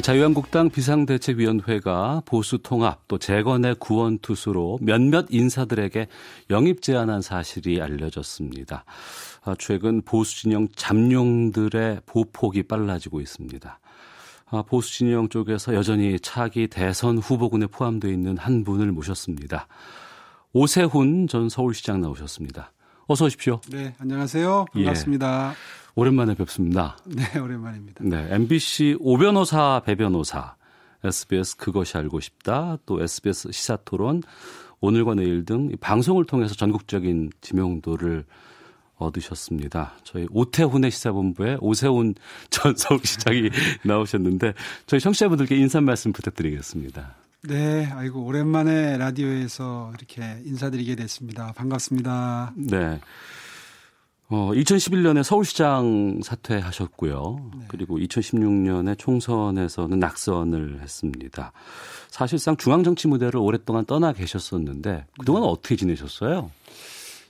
자유한국당 비상대책위원회가 보수 통합 또 재건의 구원투수로 몇몇 인사들에게 영입 제안한 사실이 알려졌습니다. 최근 보수 진영 잠룡들의 보폭이 빨라지고 있습니다. 보수 진영 쪽에서 여전히 차기 대선 후보군에 포함되어 있는 한 분을 모셨습니다. 오세훈 전 서울시장 나오셨습니다. 어서 오십시오. 네, 안녕하세요. 반갑습니다. 예, 오랜만에 뵙습니다. 네, 오랜만입니다. 네, MBC 오변호사 배변호사, SBS 그것이 알고 싶다, 또 SBS 시사토론, 오늘과 내일 등 방송을 통해서 전국적인 지명도를 얻으셨습니다. 저희 오태훈의 시사본부에 오세훈 전 서울시장이 나오셨는데 저희 청취자분들께 인사 말씀 부탁드리겠습니다. 네, 아이고 오랜만에 라디오에서 이렇게 인사드리게 됐습니다. 반갑습니다. 네. 2011년에 서울시장 사퇴하셨고요. 네. 그리고 2016년에 총선에서는 낙선을 했습니다. 사실상 중앙정치 무대를 오랫동안 떠나 계셨었는데 그동안 어떻게 지내셨어요?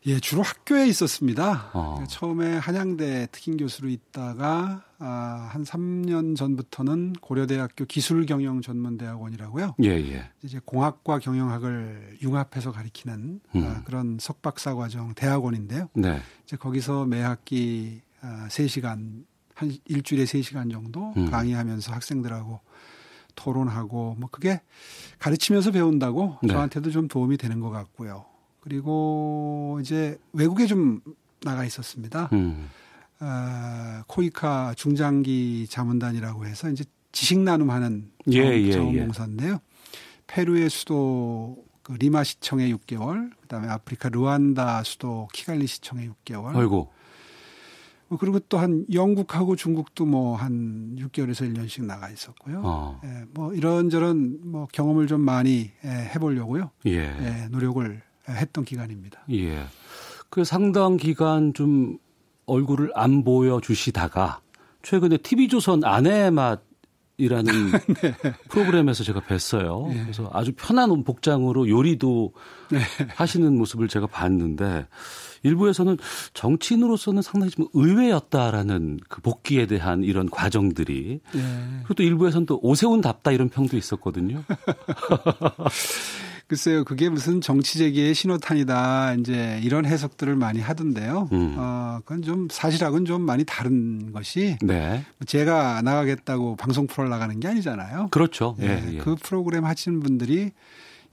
예, 주로 학교에 있었습니다. 처음에 한양대 특임교수로 있다가 한 3년 전부터는 고려대학교 기술경영전문대학원이라고요. 예. 이제 공학과 경영학을 융합해서 가리키는 그런 석박사과정 대학원인데요. 네. 이제 거기서 매 학기 3시간, 한 일주일에 3시간 정도 강의하면서 학생들하고 토론하고 뭐 그게 가르치면서 배운다고 네. 저한테도 좀 도움이 되는 것 같고요. 그리고 이제 외국에 좀 나가 있었습니다. 코이카 중장기 자문단이라고 해서 이제 지식 나눔하는 자원봉사인데요. 페루의 수도 그 리마 시청에 6개월, 그다음에 아프리카 르완다 수도 키갈리 시청에 6개월. 아이고. 그리고 또 한 영국하고 중국도 뭐 한 6개월에서 1년씩 나가 있었고요. 예, 뭐 이런저런 뭐 경험을 좀 많이 해보려고요. 예, 노력을 했던 기간입니다. 예. 그 상당 기간 좀 얼굴을 안 보여주시다가 최근에 TV조선 아내의 맛이라는 네. 프로그램에서 제가 뵀어요. 네. 그래서 아주 편한 복장으로 요리도 네. 하시는 모습을 제가 봤는데 일부에서는 정치인으로서는 상당히 좀 의외였다라는 그 복귀에 대한 이런 과정들이 네. 그리고 또 일부에서는 또 오세훈답다 이런 평도 있었거든요. 글쎄요, 그게 무슨 정치재기의 신호탄이다, 이제 이런 해석들을 많이 하던데요. 그건 좀 사실하고는 좀 많이 다른 것이. 네. 제가 나가겠다고 방송 프로를 나가는 게 아니잖아요. 그렇죠. 예. 그 프로그램 하시는 분들이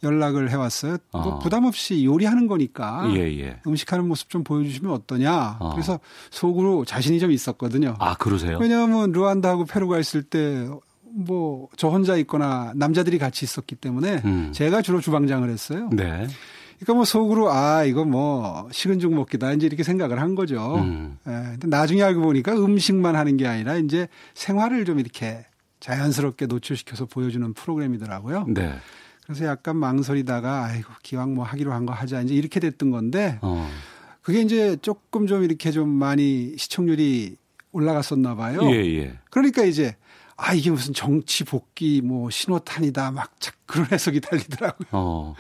연락을 해왔어요. 뭐 부담 없이 요리하는 거니까 음식하는 모습 좀 보여주시면 어떠냐. 그래서 속으로 자신이 좀 있었거든요. 아, 그러세요? 왜냐하면 르완다하고 페루가 있을 때 뭐 저 혼자 있거나 남자들이 같이 있었기 때문에 제가 주로 주방장을 했어요. 네. 그러니까 뭐 속으로 이거 뭐 식은 죽 먹기다 이제 이렇게 생각을 한 거죠. 근데 나중에 알고 보니까 음식만 하는 게 아니라 이제 생활을 좀 이렇게 자연스럽게 노출시켜서 보여주는 프로그램이더라고요. 네. 그래서 약간 망설이다가 아이고 기왕 뭐 하기로 한 거 하자 이제 이렇게 됐던 건데 그게 이제 조금 좀 이렇게 좀 많이 시청률이 올라갔었나 봐요. 예. 그러니까 이제 이게 무슨 정치 복귀 뭐 신호탄이다 막 그런 해석이 달리더라고요.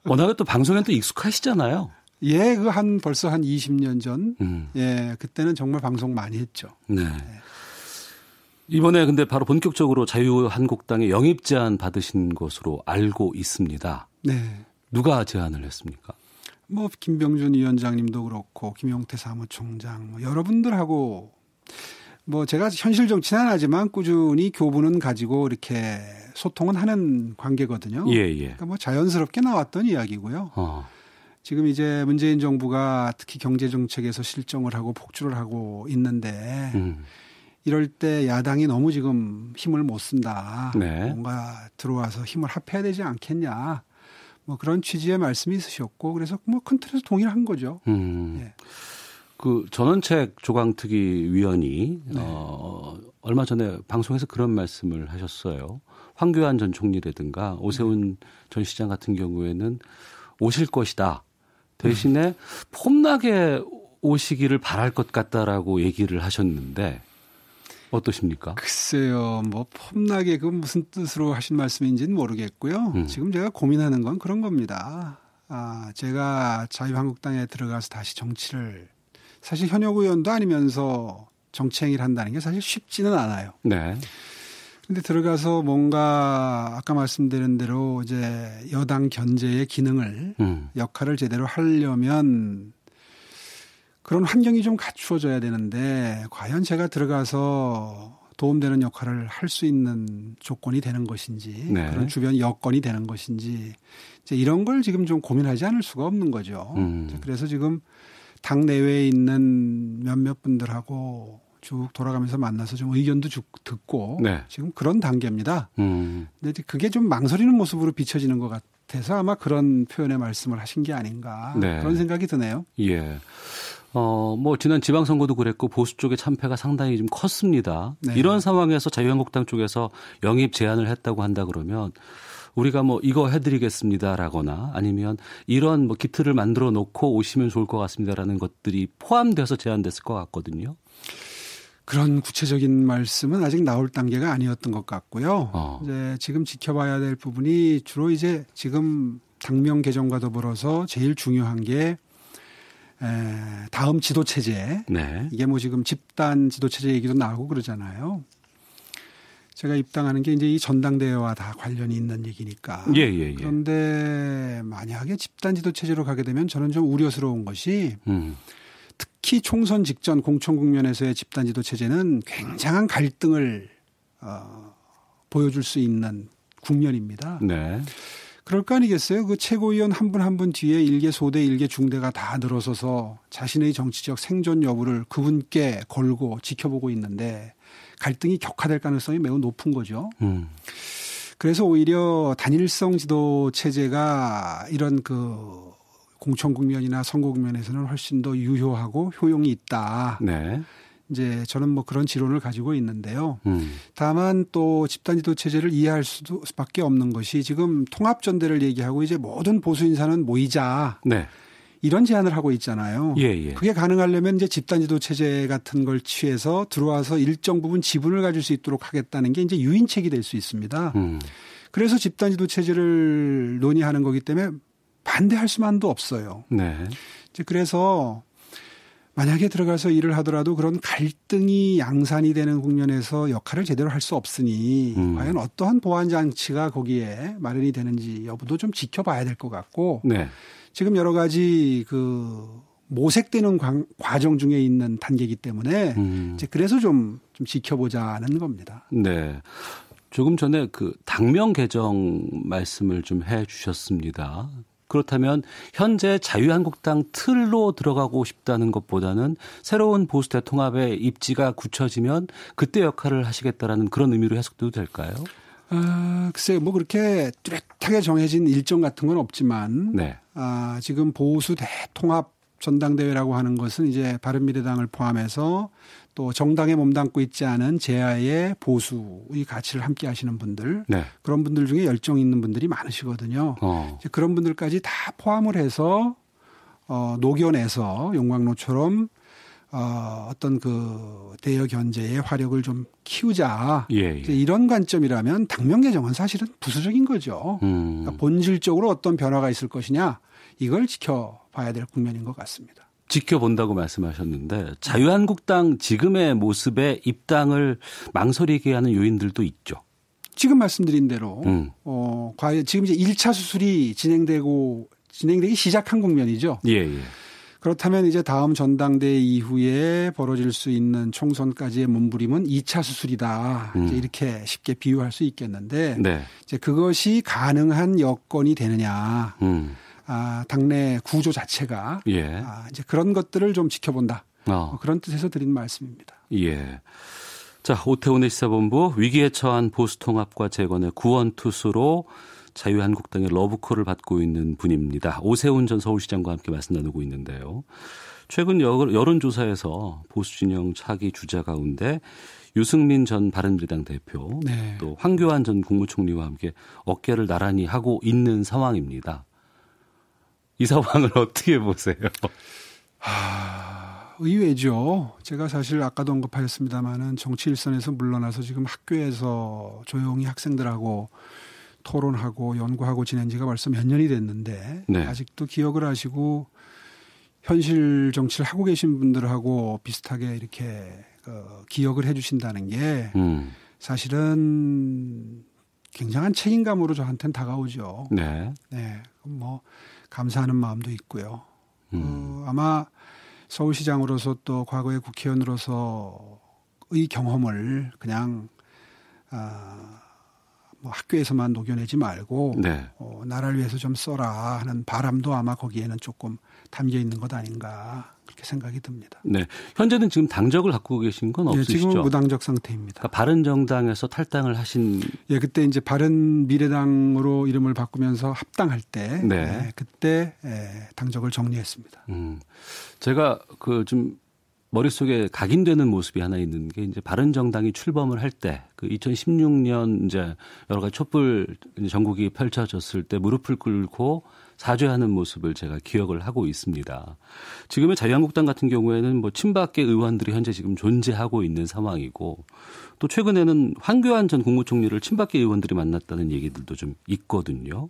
워낙에 또 방송엔 또 익숙하시잖아요. 예, 벌써 한 20년 전. 예, 그때는 정말 방송 많이 했죠. 네. 이번에 근데 바로 본격적으로 자유한국당에 영입 제안 받으신 것으로 알고 있습니다. 네. 누가 제안을 했습니까? 뭐 김병준 위원장님도 그렇고 김용태 사무총장 뭐 여러분들하고 뭐 제가 현실 정치는 안 하지만 꾸준히 교분은 가지고 이렇게 소통은 하는 관계거든요. 예. 그러니까 뭐 자연스럽게 나왔던 이야기고요. 지금 이제 문재인 정부가 특히 경제 정책에서 실정을 하고 폭주를 하고 있는데 이럴 때 야당이 너무 지금 힘을 못 쓴다. 네. 뭔가 들어와서 힘을 합해야 되지 않겠냐. 뭐 그런 취지의 말씀이 있으셨고 그래서 뭐 큰 틀에서 동의를 한 거죠. 예. 그 전원책 조강특위 위원이 얼마 전에 방송에서 그런 말씀을 하셨어요. 황교안 전 총리라든가 오세훈 전 시장 같은 경우에는 오실 것이다. 대신에 폼나게 오시기를 바랄 것 같다라고 얘기를 하셨는데 어떠십니까? 글쎄요. 뭐 폼나게 그 무슨 뜻으로 하신 말씀인지는 모르겠고요. 지금 제가 고민하는 건 그런 겁니다. 제가 자유한국당에 들어가서 다시 정치를 사실 현역 의원도 아니면서 정치 행위를 한다는 게 사실 쉽지는 않아요. 네. 근데 들어가서 뭔가 아까 말씀드린 대로 이제 여당 견제의 기능을 역할을 제대로 하려면 그런 환경이 좀 갖추어져야 되는데 과연 제가 들어가서 도움되는 역할을 할 수 있는 조건이 되는 것인지 네. 그런 주변 여건이 되는 것인지 이제 이런 걸 지금 좀 고민하지 않을 수가 없는 거죠. 그래서 지금 당 내외에 있는 몇몇 분들하고 쭉 돌아가면서 만나서 좀 의견도 듣고 네. 지금 그런 단계입니다. 근데 그게 좀 망설이는 모습으로 비춰지는 것 같아서 아마 그런 표현의 말씀을 하신 게 아닌가 네. 그런 생각이 드네요. 예. 뭐 지난 지방선거도 그랬고 보수 쪽의 참패가 상당히 좀 컸습니다. 네. 이런 상황에서 자유한국당 쪽에서 영입 제안을 했다고 한다 그러면 우리가 뭐 이거 해드리겠습니다라거나 아니면 이런 뭐 기틀을 만들어 놓고 오시면 좋을 것 같습니다라는 것들이 포함돼서 제안됐을 것 같거든요. 그런 구체적인 말씀은 아직 나올 단계가 아니었던 것 같고요. 이제 지금 지켜봐야 될 부분이 주로 이제 지금 당명 개정과 더불어서 제일 중요한 게 다음 지도 체제. 네. 이게 뭐 지금 집단 지도 체제 얘기도 나오고 그러잖아요. 제가 입당하는 게 이제 이 전당대회와 다 관련이 있는 얘기니까. 예. 그런데 만약에 집단 지도 체제로 가게 되면 저는 좀 우려스러운 것이 특히 총선 직전 공천 국면에서의 집단 지도 체제는 굉장한 갈등을 보여줄 수 있는 국면입니다. 네. 그럴 거 아니겠어요? 그 최고위원 한 분 한 분 뒤에 일개 소대, 일개 중대가 다 늘어서서 자신의 정치적 생존 여부를 그분께 걸고 지켜보고 있는데 갈등이 격화될 가능성이 매우 높은 거죠. 그래서 오히려 단일성 지도 체제가 이런 그 공천 국면이나 선거 국면에서는 훨씬 더 유효하고 효용이 있다. 네. 이제 저는 뭐 그런 지론을 가지고 있는데요. 다만 또 집단지도 체제를 이해할 수밖에 없는 것이 지금 통합전대를 얘기하고 이제 모든 보수 인사는 모이자. 네. 이런 제안을 하고 있잖아요. 예. 그게 가능하려면 이제 집단지도 체제 같은 걸 취해서 들어와서 일정 부분 지분을 가질 수 있도록 하겠다는 게 이제 유인책이 될 수 있습니다. 그래서 집단지도 체제를 논의하는 거기 때문에 반대할 수만도 없어요. 네. 이제 그래서 만약에 들어가서 일을 하더라도 그런 갈등이 양산이 되는 국면에서 역할을 제대로 할 수 없으니 과연 어떠한 보완 장치가 거기에 마련이 되는지 여부도 좀 지켜봐야 될 것 같고 네. 지금 여러 가지 그 모색되는 과정 중에 있는 단계이기 때문에 이제 그래서 좀 지켜보자는 겁니다. 네. 조금 전에 그 당명 개정 말씀을 좀 해 주셨습니다. 그렇다면 현재 자유한국당 틀로 들어가고 싶다는 것보다는 새로운 보수 대통합의 입지가 굳혀지면 그때 역할을 하시겠다라는 그런 의미로 해석도 될까요? 글쎄요. 뭐 그렇게 뚜렷하게 정해진 일정 같은 건 없지만 네. 지금 보수 대통합 전당대회라고 하는 것은 이제 바른미래당을 포함해서 또 정당에 몸담고 있지 않은 제야의 보수의 가치를 함께 하시는 분들 네. 그런 분들 중에 열정 있는 분들이 많으시거든요. 이제 그런 분들까지 다 포함을 해서 녹여내서 용광로처럼 어떤 그 대여 견제의 화력을 좀 키우자. 이제 이런 관점이라면 당명 개정은 사실은 부수적인 거죠. 그러니까 본질적으로 어떤 변화가 있을 것이냐 이걸 지켜봐야 될 국면인 것 같습니다. 지켜본다고 말씀하셨는데 자유한국당 지금의 모습에 입당을 망설이게 하는 요인들도 있죠. 지금 말씀드린 대로 과연 지금 이제 1차 수술이 진행되기 시작한 국면이죠. 예. 그렇다면 이제 다음 전당대회 이후에 벌어질 수 있는 총선까지의 몸부림은 2차 수술이다. 이제 이렇게 쉽게 비유할 수 있겠는데 네. 이제 그것이 가능한 여건이 되느냐. 당내 구조 자체가 이제 그런 것들을 좀 지켜본다. 그런 뜻에서 드린 말씀입니다. 예. 자, 오태훈의 시사본부 위기에 처한 보수통합과 재건의 구원투수로 자유한국당의 러브콜을 받고 있는 분입니다. 오세훈 전 서울시장과 함께 말씀 나누고 있는데요. 최근 여론조사에서 보수진영 차기 주자 가운데 유승민 전 바른미래당 대표 또 황교안 전 국무총리와 함께 어깨를 나란히 하고 있는 상황입니다. 이 상황을 어떻게 보세요? 의외죠. 제가 사실 아까도 언급하셨습니다마는 정치 일선에서 물러나서 지금 학교에서 조용히 학생들하고 토론하고 연구하고 지낸 지가 벌써 몇 년이 됐는데 아직도 기억을 하시고 현실 정치를 하고 계신 분들하고 비슷하게 이렇게 기억을 해 주신다는 게 사실은 굉장한 책임감으로 저한테는 다가오죠. 네. 네. 뭐 감사하는 마음도 있고요. 아마 서울시장으로서 또 과거의 국회의원으로서의 경험을 그냥 뭐 학교에서만 녹여내지 말고 네. 나라를 위해서 좀 써라 하는 바람도 아마 거기에는 조금 담겨 있는 것 아닌가 그렇게 생각이 듭니다. 네, 현재는 지금 당적을 갖고 계신 건 없으시죠? 네, 지금은 무당적 상태입니다. 그러니까 바른정당에서 탈당을 하신. 예, 그때 이제 바른미래당으로 이름을 바꾸면서 합당할 때, 네. 예, 그때 당적을 정리했습니다. 제가 좀 머릿속에 각인되는 모습이 하나 있는 게 이제 바른정당이 출범을 할 때 그 2016년 이제 여러 가지 촛불 전국이 펼쳐졌을 때 무릎을 꿇고 사죄하는 모습을 제가 기억을 하고 있습니다. 지금의 자유한국당 같은 경우에는 뭐 친박계 의원들이 현재 지금 존재하고 있는 상황이고 또 최근에는 황교안 전 국무총리를 친박계 의원들이 만났다는 얘기들도 좀 있거든요.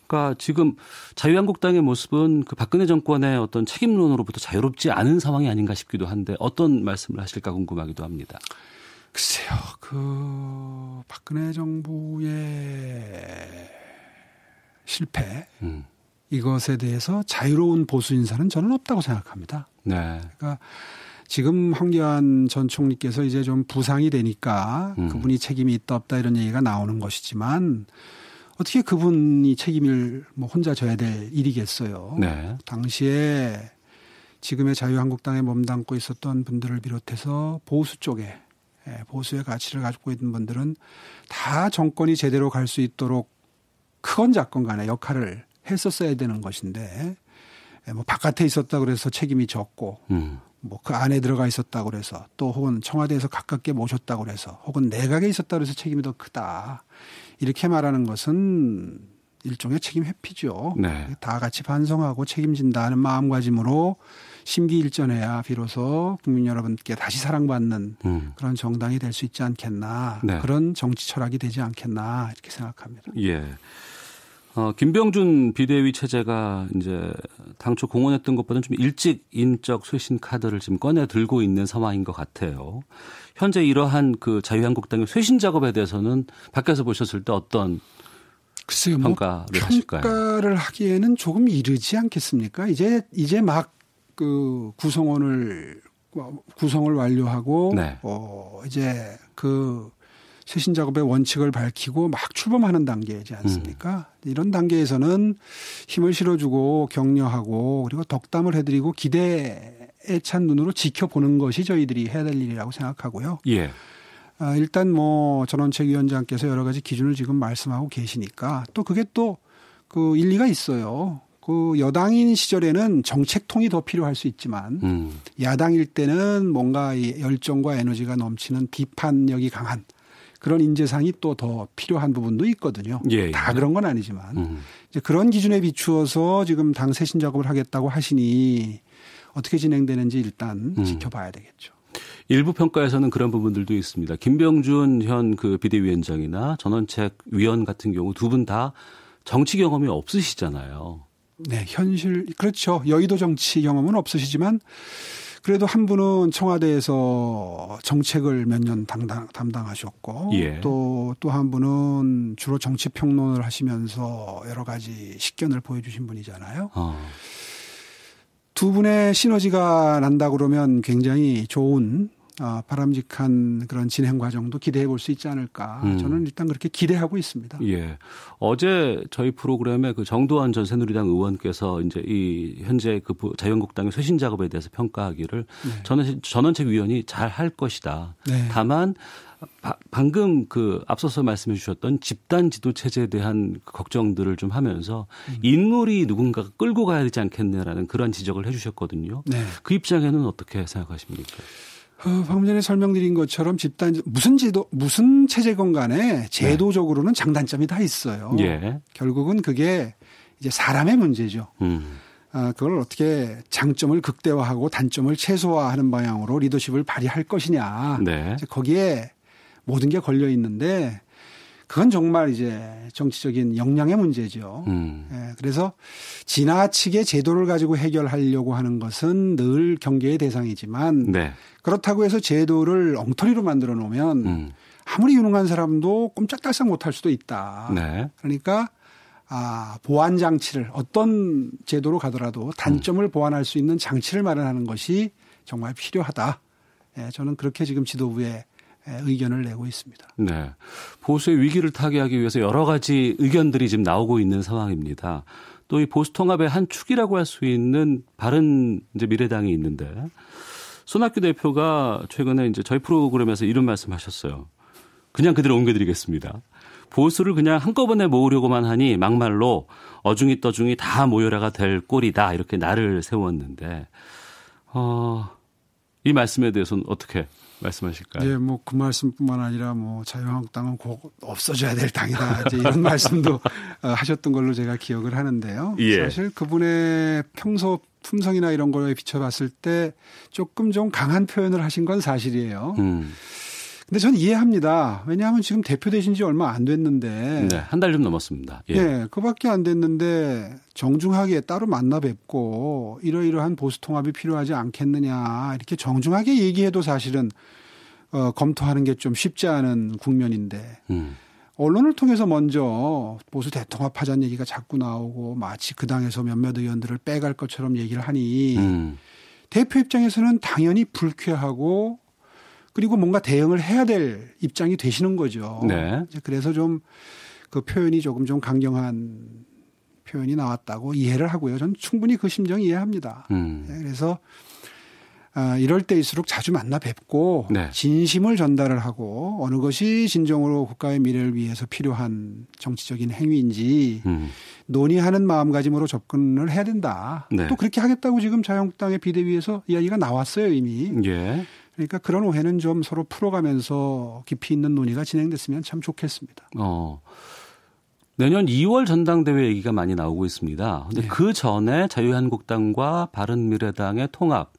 그러니까 지금 자유한국당의 모습은 그 박근혜 정권의 어떤 책임론으로부터 자유롭지 않은 상황이 아닌가 싶기도 한데 어떤 말씀을 하실까 궁금하기도 합니다. 글쎄요, 박근혜 정부의 실패 이것에 대해서 자유로운 보수 인사는 저는 없다고 생각합니다. 네. 그러니까 지금 황교안 전 총리께서 이제 좀 부상이 되니까 그분이 책임이 있다 없다 이런 얘기가 나오는 것이지만 어떻게 그분이 책임을 뭐 혼자 져야 될 일이겠어요. 네. 당시에 지금의 자유한국당에 몸담고 있었던 분들을 비롯해서 보수 쪽에 보수의 가치를 가지고 있는 분들은 다 정권이 제대로 갈 수 있도록 크건 작건 간에 역할을 했었어야 되는 것인데 뭐 바깥에 있었다 그래서 책임이 적고 뭐 그 안에 들어가 있었다 그래서 또 혹은 청와대에서 가깝게 모셨다 그래서 혹은 내각에 있었다 그래서 책임이 더 크다. 이렇게 말하는 것은 일종의 책임 회피죠. 네. 다 같이 반성하고 책임진다는 마음가짐으로 심기일전해야 비로소 국민 여러분께 다시 사랑받는 그런 정당이 될 수 있지 않겠나. 네. 그런 정치 철학이 되지 않겠나 이렇게 생각합니다. 예. 김병준 비대위 체제가 이제 당초 공언했던 것보다는 좀 일찍 인적 쇄신 카드를 지금 꺼내 들고 있는 상황인 것 같아요. 현재 이러한 그 자유한국당의 쇄신 작업에 대해서는 밖에서 보셨을 때 어떤 글쎄요, 평가를 하실까요? 평가를 하기에는 조금 이르지 않겠습니까? 이제 막 그 구성을 완료하고 네. 이제 그 쇄신 작업의 원칙을 밝히고 막 출범하는 단계이지 않습니까? 이런 단계에서는 힘을 실어주고 격려하고 그리고 덕담을 해드리고 기대에 찬 눈으로 지켜보는 것이 저희들이 해야 될 일이라고 생각하고요. 예. 일단 뭐 전원책위원장께서 여러 가지 기준을 지금 말씀하고 계시니까 또 그게 또 그 일리가 있어요. 그 여당인 시절에는 정책통이 더 필요할 수 있지만 야당일 때는 뭔가 이 열정과 에너지가 넘치는 비판력이 강한 그런 인재상이 또 더 필요한 부분도 있거든요. 예. 다 그런 건 아니지만 이제 그런 기준에 비추어서 지금 당 쇄신 작업을 하겠다고 하시니 어떻게 진행되는지 일단 지켜봐야 되겠죠. 일부 평가에서는 그런 부분들도 있습니다. 김병준 현 그 비대위원장이나 전원책 위원 같은 경우 두 분 다 정치 경험이 없으시잖아요. 네, 그렇죠. 여의도 정치 경험은 없으시지만 그래도 한 분은 청와대에서 정책을 몇 년 담당하셨고 예. 또 한 분은 주로 정치 평론을 하시면서 여러 가지 식견을 보여주신 분이잖아요. 두 분의 시너지가 난다 그러면 굉장히 좋은 바람직한 그런 진행 과정도 기대해 볼 수 있지 않을까. 저는 일단 그렇게 기대하고 있습니다. 예. 어제 저희 프로그램에 그 정도환 전 새누리당 의원께서 이제 이 현재 그 자유한국당의 쇄신 작업에 대해서 평가하기를 네. 전원책 위원이 잘 할 것이다. 네. 다만 방금 그 앞서서 말씀해 주셨던 집단 지도 체제에 대한 걱정들을 좀 하면서 인물이 누군가가 끌고 가야 되지 않겠냐라는 그런 지적을 해 주셨거든요. 네. 그 입장에는 어떻게 생각하십니까? 방금 전에 설명드린 것처럼 무슨 체제건 간에 제도적으로는 장단점이 다 있어요. 예. 결국은 그게 이제 사람의 문제죠. 그걸 어떻게 장점을 극대화하고 단점을 최소화하는 방향으로 리더십을 발휘할 것이냐. 네. 거기에 모든 게 걸려 있는데 그건 정말 이제 정치적인 역량의 문제죠. 그래서 지나치게 제도를 가지고 해결하려고 하는 것은 늘 경계의 대상이지만 네. 그렇다고 해서 제도를 엉터리로 만들어 놓으면 아무리 유능한 사람도 꼼짝달싹 못할 수도 있다. 네. 그러니까 보완 장치를 어떤 제도로 가더라도 단점을 보완할 수 있는 장치를 마련하는 것이 정말 필요하다. 예, 저는 그렇게 지금 지도부에 의견을 내고 있습니다. 네. 보수의 위기를 타개하기 위해서 여러 가지 의견들이 지금 나오고 있는 상황입니다. 또 이 보수 통합의 한 축이라고 할 수 있는 바른 이제 미래당이 있는데 손학규 대표가 최근에 이제 저희 프로그램에서 이런 말씀하셨어요. 그냥 그대로 옮겨드리겠습니다. 보수를 그냥 한꺼번에 모으려고만 하니 막말로 어중이 떠중이 다 모여라가 될 꼴이다. 이렇게 날을 세웠는데 이 말씀에 대해서는 어떻게 말씀하실까요? 네, 뭐 그 말씀뿐만 아니라 뭐 자유한국당은 꼭 없어져야 될 당이다. 이제 이런 말씀도 하셨던 걸로 제가 기억을 하는데요. 예. 사실 그분의 평소 품성이나 이런 거에 비춰봤을 때 조금 좀 강한 표현을 하신 건 사실이에요. 근데 저는 이해합니다. 왜냐하면 지금 대표 되신 지 얼마 안 됐는데. 네, 한 달 좀 넘었습니다. 예. 네, 그밖에 안 됐는데 정중하게 따로 만나 뵙고 이러이러한 보수 통합이 필요하지 않겠느냐 이렇게 정중하게 얘기해도 사실은 검토하는 게 좀 쉽지 않은 국면인데 언론을 통해서 먼저 보수 대통합하자는 얘기가 자꾸 나오고 마치 그 당에서 몇몇 의원들을 빼갈 것처럼 얘기를 하니 대표 입장에서는 당연히 불쾌하고 그리고 뭔가 대응을 해야 될 입장이 되시는 거죠. 네. 그래서 좀 그 표현이 조금 좀 강경한 표현이 나왔다고 이해를 하고요. 저는 충분히 그 심정 이해합니다. 그래서 이럴 때일수록 자주 만나 뵙고 네. 진심을 전달을 하고 어느 것이 진정으로 국가의 미래를 위해서 필요한 정치적인 행위인지 논의하는 마음가짐으로 접근을 해야 된다. 네. 또 그렇게 하겠다고 지금 자유한국당의 비대위에서 이야기가 나왔어요 이미. 예. 그러니까 그런 오해는 좀 서로 풀어가면서 깊이 있는 논의가 진행됐으면 참 좋겠습니다. 내년 2월 전당대회 얘기가 많이 나오고 있습니다. 그런데 네. 그 전에 자유한국당과 바른미래당의 통합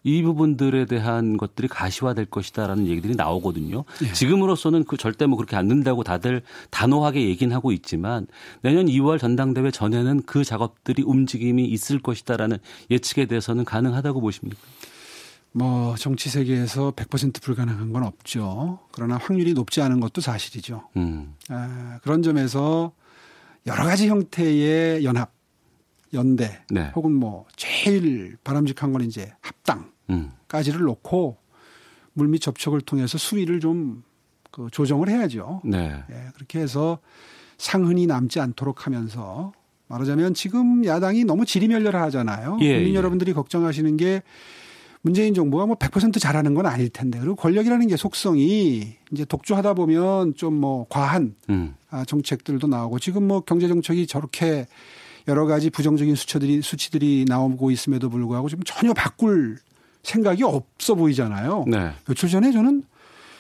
이 부분들에 대한 것들이 가시화될 것이다라는 얘기들이 나오거든요. 네. 지금으로서는 그 절대 뭐 그렇게 안 된다고 다들 단호하게 얘기는 하고 있지만 내년 2월 전당대회 전에는 그 작업들이 움직임이 있을 것이다라는 예측에 대해서는 가능하다고 보십니까? 뭐 정치 세계에서 100% 불가능한 건 없죠. 그러나 확률이 높지 않은 것도 사실이죠. 그런 점에서 여러 가지 형태의 연합, 연대 네. 혹은 뭐 제일 바람직한 건 이제 합당까지를 놓고 물밑 접촉을 통해서 수위를 좀 그 조정을 해야죠. 네. 예, 그렇게 해서 상흔이 남지 않도록 하면서 말하자면 지금 야당이 너무 지리멸렬하잖아요. 예, 국민 예. 여러분들이 걱정하시는 게 문재인 정부가 뭐 100% 잘하는 건 아닐 텐데 그리고 권력이라는 게 속성이 이제 독주하다 보면 좀 뭐 과한 정책들도 나오고 지금 뭐 경제 정책이 저렇게 여러 가지 부정적인 수치들이 나오고 있음에도 불구하고 지금 전혀 바꿀 생각이 없어 보이잖아요. 네. 며칠 전에 저는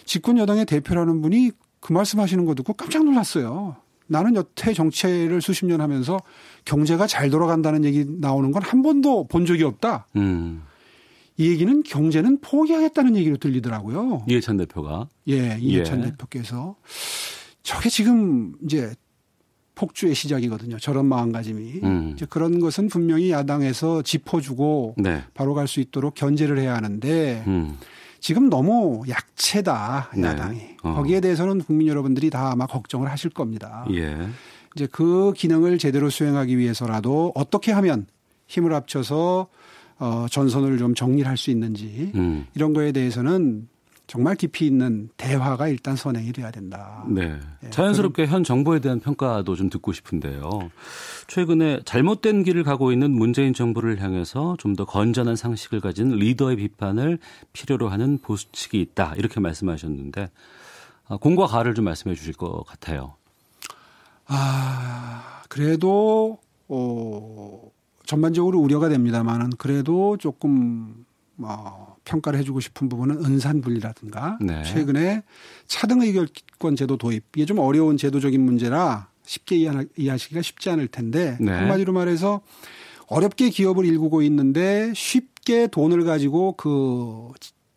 집권 여당의 대표라는 분이 그 말씀하시는 거 듣고 깜짝 놀랐어요. 나는 여태 정치를 수십 년 하면서 경제가 잘 돌아간다는 얘기 나오는 건 한 번도 본 적이 없다. 이 얘기는 경제는 포기하겠다는 얘기로 들리더라고요. 이해찬 대표가. 예, 이해찬 대표께서. 저게 지금 이제 폭주의 시작이거든요. 저런 마음가짐이. 이제 그런 것은 분명히 야당에서 짚어주고 네. 바로 갈 수 있도록 견제를 해야 하는데 지금 너무 약체다, 야당이. 네. 거기에 대해서는 국민 여러분들이 다 아마 걱정을 하실 겁니다. 예. 이제 그 기능을 제대로 수행하기 위해서라도 어떻게 하면 힘을 합쳐서 전선을 좀 정리할 수 있는지 이런 거에 대해서는 정말 깊이 있는 대화가 일단 선행이 돼야 된다. 네. 자연스럽게 현 정부에 대한 평가도 좀 듣고 싶은데요. 최근에 잘못된 길을 가고 있는 문재인 정부를 향해서 좀 더 건전한 상식을 가진 리더의 비판을 필요로 하는 보수 측이 있다. 이렇게 말씀하셨는데 공과 가를 좀 말씀해 주실 것 같아요. 그래도 전반적으로 우려가 됩니다만은 그래도 조금 평가를 해주고 싶은 부분은 은산분리라든가 네. 최근에 차등 의결권 제도 도입 이게 좀 어려운 제도적인 문제라 쉽게 이해하시기가 쉽지 않을 텐데 네. 한마디로 말해서 어렵게 기업을 일구고 있는데 쉽게 돈을 가지고 그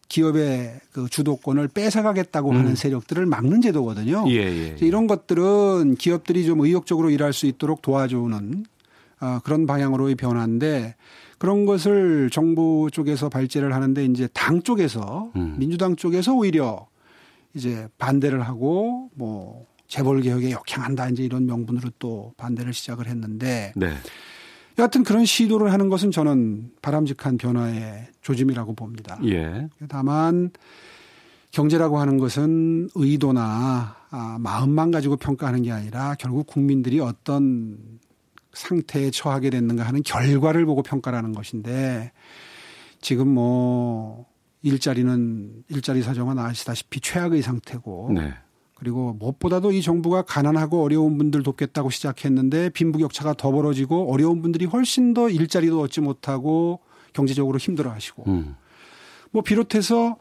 기업의 그 주도권을 뺏어가겠다고 하는 세력들을 막는 제도거든요. 예. 이런 것들은 기업들이 좀 의욕적으로 일할 수 있도록 도와주는 그런 방향으로의 변화인데 그런 것을 정부 쪽에서 발제를 하는데 이제 당 쪽에서 민주당 쪽에서 오히려 이제 반대를 하고 뭐 재벌 개혁에 역행한다 이제 이런 명분으로 또 반대를 시작을 했는데 네. 여하튼 그런 시도를 하는 것은 저는 바람직한 변화의 조짐이라고 봅니다. 예. 다만 경제라고 하는 것은 의도나 마음만 가지고 평가하는 게 아니라 결국 국민들이 어떤 상태에 처하게 됐는가 하는 결과를 보고 평가라는 것인데 지금 뭐 일자리 사정은 아시다시피 최악의 상태고 네. 그리고 무엇보다도 이 정부가 가난하고 어려운 분들 돕겠다고 시작했는데 빈부격차가 더 벌어지고 어려운 분들이 훨씬 더 일자리도 얻지 못하고 경제적으로 힘들어하시고 뭐 비롯해서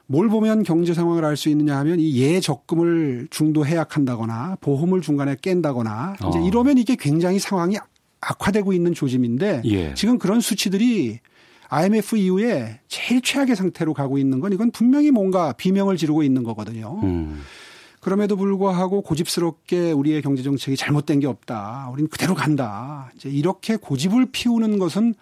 뭘 보면 경제 상황을 알 수 있느냐 하면 이 예적금을 중도 해약한다거나 보험을 중간에 깬다거나 이제 이러면 이게 굉장히 상황이 악화되고 있는 조짐인데 예. 지금 그런 수치들이 IMF 이후에 제일 최악의 상태로 가고 있는 건 이건 분명히 뭔가 비명을 지르고 있는 거거든요. 그럼에도 불구하고 고집스럽게 우리의 경제정책이 잘못된 게 없다. 우리는 그대로 간다. 이제 이렇게 고집을 피우는 것은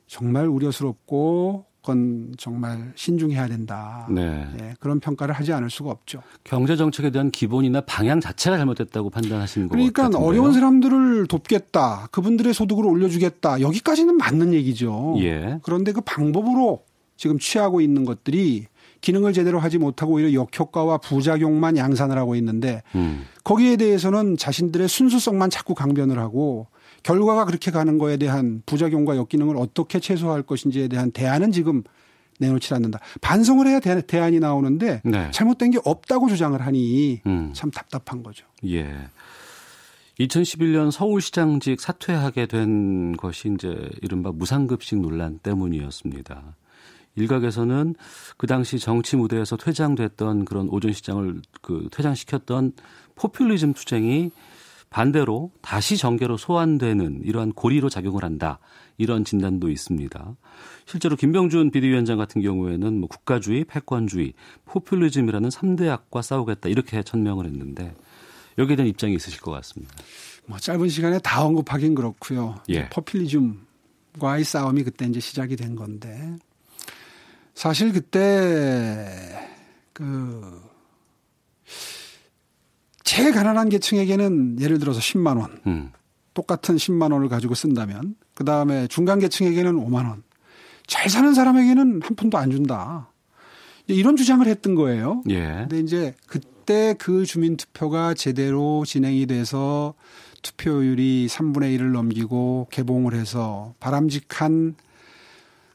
정말 우려스럽고 그건 정말 신중해야 된다. 네. 네, 그런 평가를 하지 않을 수가 없죠. 경제정책에 대한 기본이나 방향 자체가 잘못됐다고 판단하시는 거예요. 그러니까 어려운 사람들을 돕겠다. 그분들의 소득을 올려주겠다. 여기까지는 맞는 얘기죠. 예. 그런데 그 방법으로 지금 취하고 있는 것들이 기능을 제대로 하지 못하고 오히려 역효과와 부작용만 양산을 하고 있는데 거기에 대해서는 자신들의 순수성만 자꾸 강변을 하고 결과가 그렇게 가는 거에 대한 부작용과 역기능을 어떻게 최소화할 것인지에 대한 대안은 지금 내놓지 않는다. 반성을 해야 대안이 나오는데 네. 잘못된 게 없다고 주장을 하니 참 답답한 거죠. 예. 2011년 서울시장직 사퇴하게 된 것이 이제 이른바 무상급식 논란 때문이었습니다. 일각에서는 그 당시 정치 무대에서 퇴장됐던 그런 오 전 시장을 퇴장시켰던 포퓰리즘 투쟁이 반대로 다시 정계로 소환되는 이러한 고리로 작용을 한다. 이런 진단도 있습니다. 실제로 김병준 비대위원장 같은 경우에는 뭐 국가주의, 패권주의, 포퓰리즘이라는 3대 악과 싸우겠다 이렇게 천명을 했는데 여기에 대한 입장이 있으실 것 같습니다. 뭐 짧은 시간에 다 언급하긴 그렇고요. 예. 포퓰리즘과의 싸움이 그때 이제 시작이 된 건데 사실 그때 제일 가난한 계층에게는 예를 들어서 10만 원, 똑같은 10만 원을 가지고 쓴다면 그다음에 중간 계층에게는 5만 원, 잘 사는 사람에게는 한 푼도 안 준다. 이런 주장을 했던 거예요. 예. 근데 이제 그때 그 주민투표가 제대로 진행이 돼서 투표율이 3분의 1을 넘기고 개봉을 해서 바람직한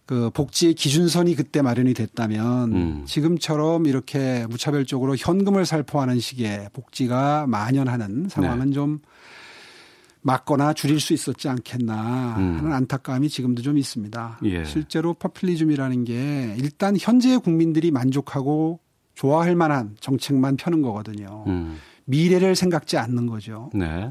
그 복지의 기준선이 그때 마련이 됐다면 지금처럼 이렇게 무차별적으로 현금을 살포하는 식의 복지가 만연하는 상황은 좀 막거나 줄일 수 있었지 않겠나 하는 안타까움이 지금도 좀 있습니다. 예. 실제로 포퓰리즘이라는 게 일단 현재의 국민들이 만족하고 좋아할 만한 정책만 펴는 거거든요. 미래를 생각지 않는 거죠. 네.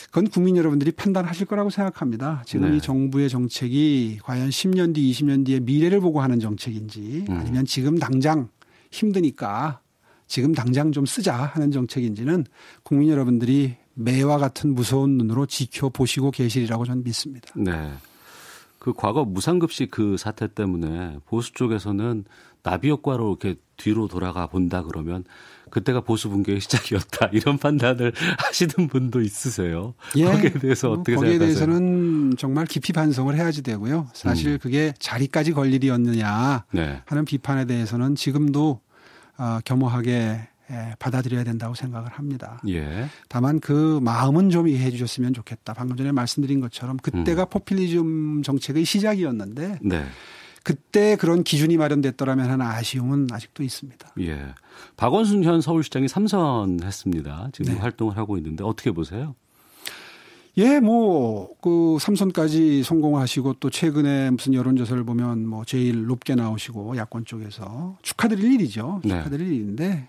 그건 국민 여러분들이 판단하실 거라고 생각합니다. 지금 이 정부의 정책이 과연 10년 뒤, 20년 뒤에 미래를 보고 하는 정책인지 아니면 지금 당장 힘드니까 지금 당장 좀 쓰자 하는 정책인지는 국민 여러분들이 매와 같은 무서운 눈으로 지켜보시고 계시리라고 저는 믿습니다. 네. 그 과거 무상급식 그 사태 때문에 보수 쪽에서는 나비 효과로 이렇게 뒤로 돌아가 본다 그러면 그때가 보수 붕괴의 시작이었다 이런 판단을 하시는 분도 있으세요. 예. 거기에 대해서 어떻게 거기에 생각하세요? 대해서는 정말 깊이 반성을 해야지 되고요. 사실 그게 자리까지 걸 일이었느냐 하는 비판에 대해서는 지금도 겸허하게 받아들여야 된다고 생각을 합니다. 예. 다만 그 마음은 좀 이해해 주셨으면 좋겠다. 방금 전에 말씀드린 것처럼 그때가 포퓰리즘 정책의 시작이었는데 그때 그런 기준이 마련됐더라면 하는 아쉬움은 아직도 있습니다. 예. 박원순 현 서울시장이 3선했습니다. 지금 활동을 하고 있는데 어떻게 보세요? 예, 그 3선까지 성공하시고 또 최근에 무슨 여론조사를 보면 뭐 제일 높게 나오시고 야권 쪽에서 축하드릴 일이죠. 축하드릴 일인데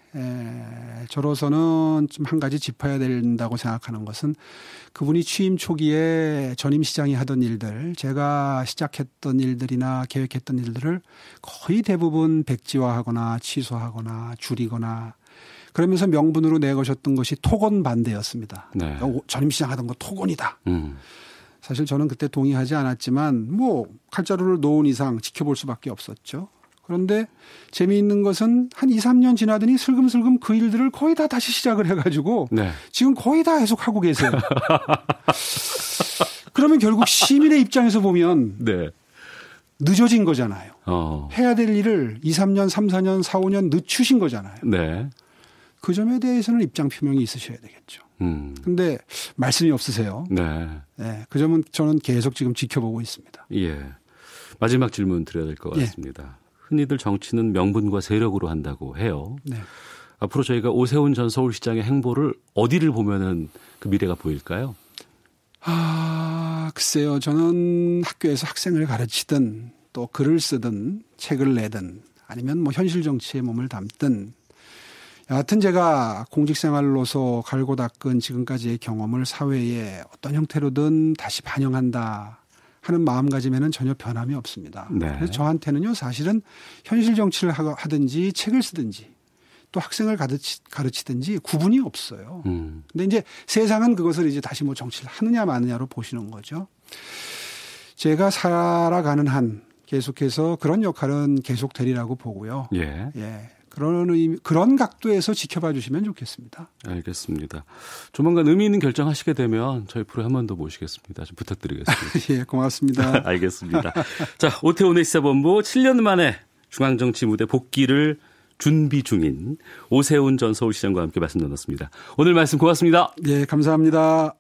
저로서는 좀 한 가지 짚어야 된다고 생각하는 것은 그분이 취임 초기에 전임 시장이 하던 일들, 제가 시작했던 일들이나 계획했던 일들을 거의 대부분 백지화하거나 취소하거나 줄이거나 그러면서 명분으로 내거셨던 것이 토건 반대였습니다. 그러니까 전임 시장 하던 거 토건이다. 사실 저는 그때 동의하지 않았지만 칼자루를 놓은 이상 지켜볼 수밖에 없었죠. 그런데 재미있는 것은 한 2, 3년 지나더니 슬금슬금 그 일들을 거의 다 다시 시작을 해가지고 네. 지금 거의 다 해석하고 계세요. 그러면 결국 시민의 입장에서 보면 네. 늦어진 거잖아요. 해야 될 일을 2, 3년, 3, 4년, 4, 5년 늦추신 거잖아요. 네. 그 점에 대해서는 입장 표명이 있으셔야 되겠죠. 근데 말씀이 없으세요. 네. 네. 그 점은 저는 계속 지금 지켜보고 있습니다. 예. 마지막 질문 드려야 될 것 같습니다. 예. 흔히들 정치는 명분과 세력으로 한다고 해요. 네. 앞으로 저희가 오세훈 전 서울시장의 행보를 어디를 보면은 그 미래가 보일까요? 글쎄요. 저는 학교에서 학생을 가르치든 또 글을 쓰든 책을 내든 아니면 뭐 현실 정치에 몸을 담든 여하튼 제가 공직생활로서 갈고 닦은 지금까지의 경험을 사회에 어떤 형태로든 다시 반영한다 하는 마음가짐에는 전혀 변함이 없습니다. 네. 그래서 저한테는요 사실은 현실 정치를 하든지 책을 쓰든지 또 학생을 가르치든지 구분이 없어요. 근데 이제 세상은 그것을 이제 다시 뭐 정치를 하느냐 마느냐로 보시는 거죠. 제가 살아가는 한 계속해서 그런 역할은 계속되리라고 보고요. 예. 예. 그런 각도에서 지켜봐 주시면 좋겠습니다. 알겠습니다. 조만간 의미 있는 결정하시게 되면 저희 프로에 한 번 더 모시겠습니다. 좀 부탁드리겠습니다. 예, 고맙습니다. 알겠습니다. 자, 오태훈의 시사본부 7년 만에 중앙정치 무대 복귀를 준비 중인 오세훈 전 서울시장과 함께 말씀 나눴습니다. 오늘 말씀 고맙습니다. 네, 감사합니다.